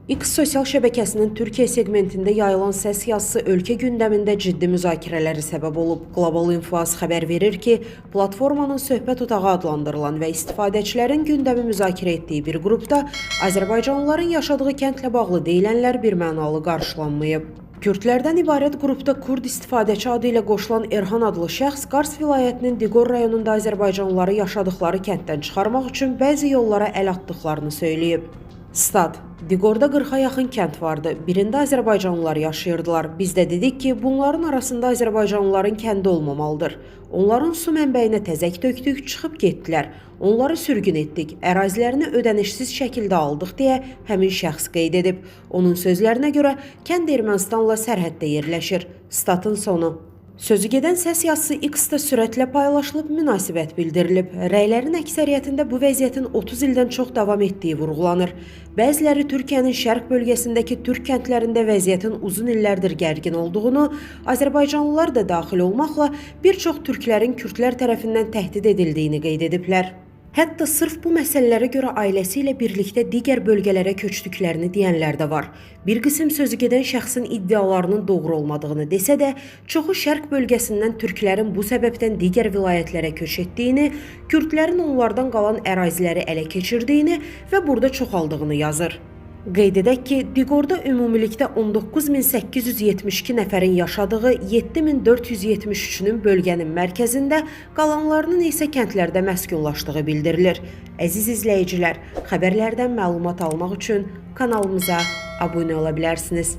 X sosial şəbəkəsinin Türkiyə segmentində yayılan səs yazısı ölkə gündəmində ciddi müzakirələri səbəb olub. Global Info xəbər verir ki, platformanın söhbət otağı adlandırılan və istifadəçilərin gündəmi müzakirə etdiyi bir qrupda Azərbaycanlıların yaşadığı kəndlə bağlı deyilənlər birmənalı qarşılanmayıb. Kürdlərdən ibarət qrupda Kurd istifadəçi adı ilə qoşulan Erhan adlı şəxs Qars vilayətinin Diqor rayonunda Azərbaycanlıları yaşadıkları kənddən çıxarmaq üçün bəzi yollara əl atdıqlarını söyləyib. Stat: Diqorda 40-a yaxın kənd vardı. Birində Azərbaycanlılar yaşayırdılar. Biz də dedik ki, bunların arasında Azərbaycanlıların kəndi olmamalıdır. Onların su mənbəyinə təzək tökdük, çıxıb getdilər. Onları sürgün etdik, ərazilərini ödənişsiz şəkildə aldıq deyə həmin şəxs qeyd edib. Onun sözlərinə görə kənd Ermənistanla sərhəddə yerləşir. Statın sonu. Sözü gedən səs yazısı X-da sürətlə paylaşılıb, münasibət bildirilib. Rəylərin əksəriyyətində bu vəziyyətin 30 ildən çox davam etdiyi vurğulanır. Bəziləri Türkiyənin şərq bölgəsindəki türk kəndlərində vəziyyətin uzun illərdir gərgin olduğunu, Azərbaycanlılar da daxil olmaqla bir çox türklərin kürdlər tərəfindən təhdid edildiyini qeyd ediblər. Hətta sırf bu məsələlərə görə ailəsi ilə birlikdə digər bölgələrə köçdüklərini deyənlər də var. Bir qism sözü gedən şəxsin iddialarının doğru olmadığını desə də, çoxu şərq bölgəsindən türklərin bu səbəbdən digər vilayətlərə köç etdiyini, kürdlərin onlardan qalan əraziləri ələ keçirdiyini və burada çoxaldığını yazır. Qeyd edək ki, Diqorda ümumilikdə 19.872 nəfərin yaşadığı 7.473-ünün bölgənin mərkəzində, qalanlarının isə kəndlərdə məskunlaşdığı bildirilir. Əziz izləyicilər, xəbərlərdən məlumat almaq üçün kanalımıza abunə ola bilərsiniz.